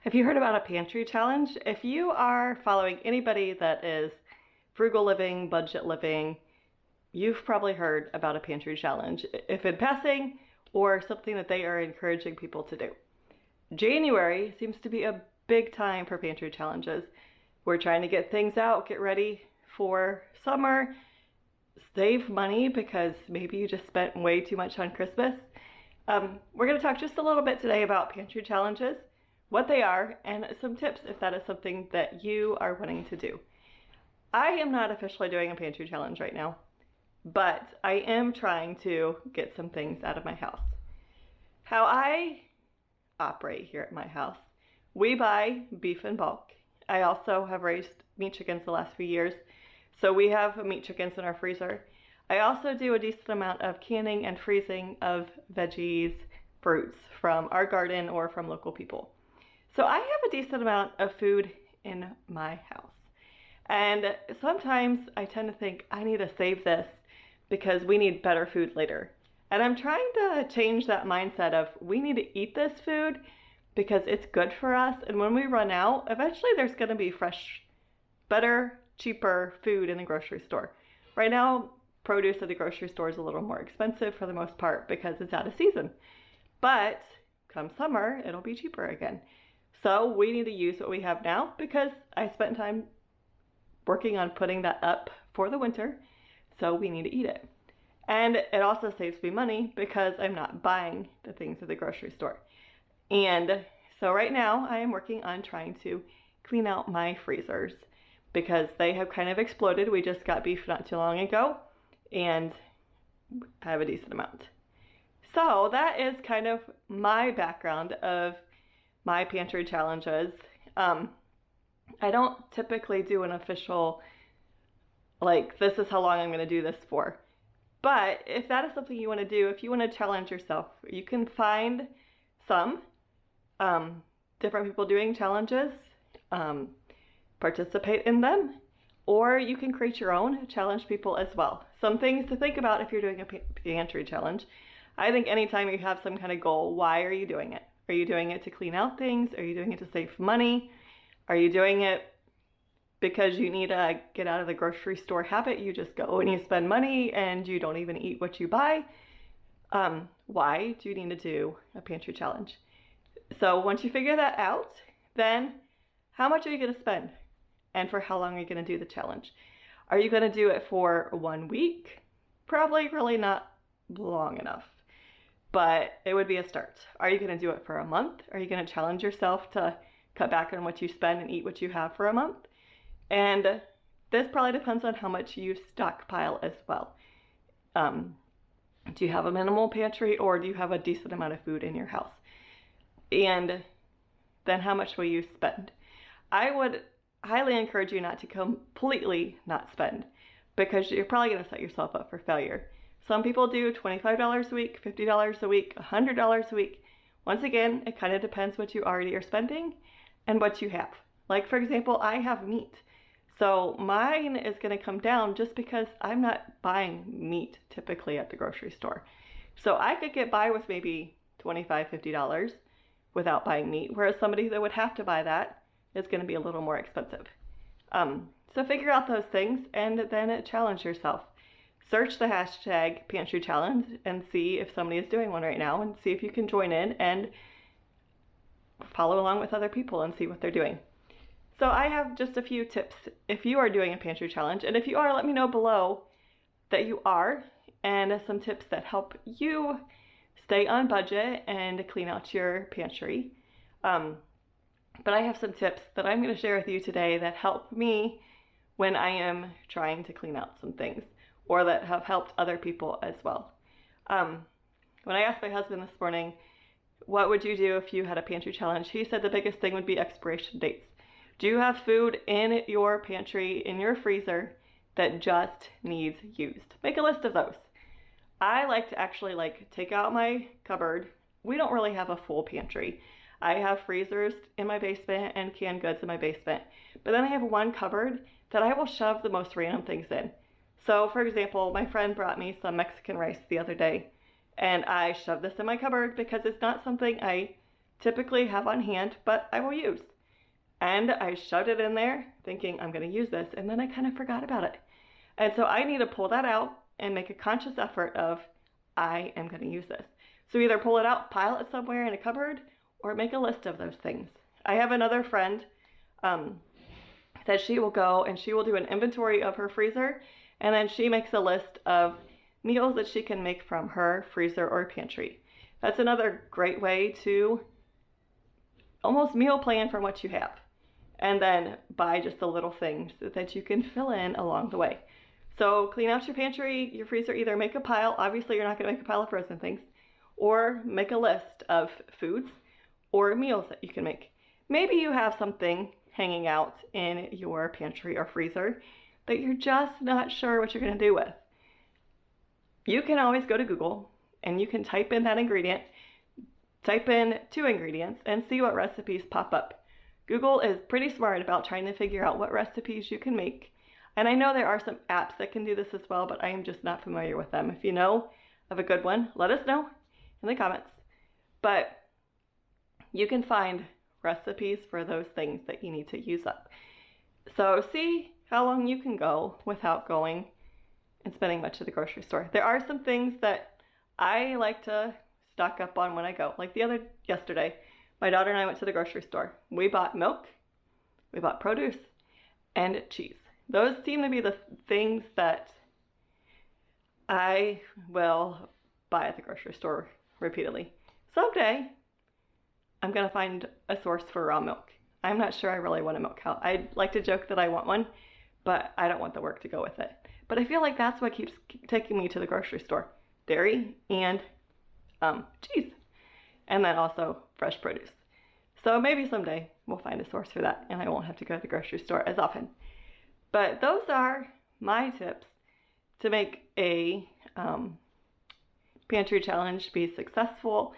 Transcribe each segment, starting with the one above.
Have you heard about a pantry challenge? If you are following anybody that is frugal living, budget living, you've probably heard about a pantry challenge, if in passing or something that they are encouraging people to do. January seems to be a big time for pantry challenges. We're trying to get things out, get ready for summer, save money because maybe you just spent way too much on Christmas. We're going to talk just a little bit today about pantry challenges, what they are, and some tips if that is something that you are wanting to do. I am not officially doing a pantry challenge right now, but I am trying to get some things out of my house. How I operate here at my house, we buy beef in bulk. I also have raised meat chickens the last few years, so we have meat chickens in our freezer. I also do a decent amount of canning and freezing of veggies, fruits from our garden or from local people. So I have a decent amount of food in my house. And sometimes I tend to think I need to save this because we need better food later. And I'm trying to change that mindset of we need to eat this food because it's good for us. And when we run out, eventually there's going to be fresh, better, cheaper food in the grocery store. Right now, produce at the grocery store is a little more expensive for the most part because it's out of season. But come summer, it'll be cheaper again. So we need to use what we have now because I spent time working on putting that up for the winter. So we need to eat it. And it also saves me money because I'm not buying the things at the grocery store. And so right now I am working on trying to clean out my freezers because they have kind of exploded. We just got beef not too long ago and I have a decent amount. So that is kind of my background of my pantry challenges. I don't typically do an official, like, this is how long I'm going to do this for. But if that is something you want to do, if you want to challenge yourself, you can find some different people doing challenges, participate in them, or you can create your own, challenge people as well. Some things to think about if you're doing a pantry challenge. I think anytime you have some kind of goal, why are you doing it? Are you doing it to clean out things? Are you doing it to save money? Are you doing it because you need to get out of the grocery store habit? You just go and you spend money and you don't even eat what you buy. Why do you need to do a pantry challenge? So once you figure that out, then how much are you going to spend? And for how long are you going to do the challenge? Are you going to do it for 1 week? Probably really not long enough, but it would be a start. Are you going to do it for a month? Are you going to challenge yourself to cut back on what you spend and eat what you have for a month? And this probably depends on how much you stockpile as well. Do you have a minimal pantry or do you have a decent amount of food in your house? And then how much will you spend? I would highly encourage you not to completely not spend because you're probably going to set yourself up for failure. Some people do $25 a week, $50 a week, $100 a week. Once again, it kind of depends what you already are spending and what you have. Like, for example, I have meat. So mine is going to come down just because I'm not buying meat typically at the grocery store. So I could get by with maybe $25, $50 without buying meat, whereas somebody that would have to buy that is going to be a little more expensive. So figure out those things and then challenge yourself. Search the hashtag pantry challenge and see if somebody is doing one right now and see if you can join in and follow along with other people and see what they're doing. So I have just a few tips if you are doing a pantry challenge, and if you are, let me know below that you are, and some tips that help you stay on budget and clean out your pantry. But I have some tips that I'm going to share with you today that help me when I am trying to clean out some things, or that have helped other people as well. When I asked my husband this morning, what would you do if you had a pantry challenge? He said the biggest thing would be expiration dates. Do you have food in your pantry, in your freezer, that just needs used? Make a list of those. I like to actually take out my cupboard. We don't really have a full pantry. I have freezers in my basement and canned goods in my basement. But then I have one cupboard that I will shove the most random things in. So for example, my friend brought me some Mexican rice the other day and I shoved this in my cupboard because it's not something I typically have on hand, but I will use. And I shoved it in there thinking I'm going to use this, and then I kind of forgot about it. And so I need to pull that out and make a conscious effort of, I am going to use this. So either pull it out, pile it somewhere in a cupboard, or make a list of those things. I have another friend that she will go and she will do an inventory of her freezer, and then she makes a list of meals that she can make from her freezer or pantry. That's another great way to almost meal plan from what you have, and then buy just the little things that you can fill in along the way. So clean out your pantry, your freezer, either make a pile, obviously you're not going to make a pile of frozen things, or make a list of foods or meals that you can make. Maybe you have something hanging out in your pantry or freezer that you're just not sure what you're going to do with. You can always go to Google and you can type in that ingredient, type in 2 ingredients, and see what recipes pop up. Google is pretty smart about trying to figure out what recipes you can make. And I know there are some apps that can do this as well, but I am just not familiar with them. If you know of a good one, let us know in the comments. But you can find recipes for those things that you need to use up. So see how long you can go without going and spending much at the grocery store. There are some things that I like to stock up on when I go. Like yesterday, my daughter and I went to the grocery store. We bought milk, we bought produce, and cheese. Those seem to be the things that I will buy at the grocery store repeatedly. Someday, I'm going to find a source for raw milk. I'm not sure I really want a milk cow. I like to joke that I want one, but I don't want the work to go with it. But I feel like that's what keeps taking me to the grocery store. Dairy and cheese. And then also fresh produce. So maybe someday we'll find a source for that and I won't have to go to the grocery store as often. But those are my tips to make a pantry challenge be successful,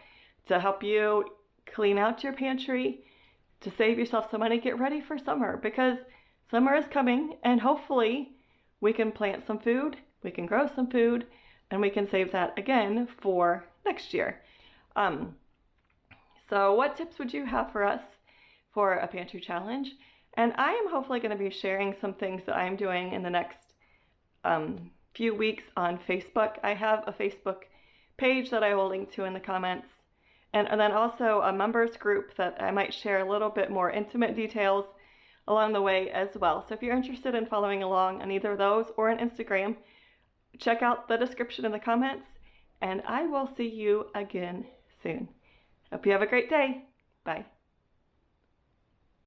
to help you clean out your pantry, to save yourself some money, get ready for summer, because summer is coming and hopefully we can plant some food, we can grow some food, and we can save that again for next year. So what tips would you have for us for a pantry challenge? And I am hopefully going to be sharing some things that I'm doing in the next few weeks on Facebook. I have a Facebook page that I will link to in the comments. And then also a members group that I might share a little bit more intimate details along the way as well. So if you're interested in following along on either of those or on Instagram, check out the description in the comments, and I will see you again soon. Hope you have a great day. Bye.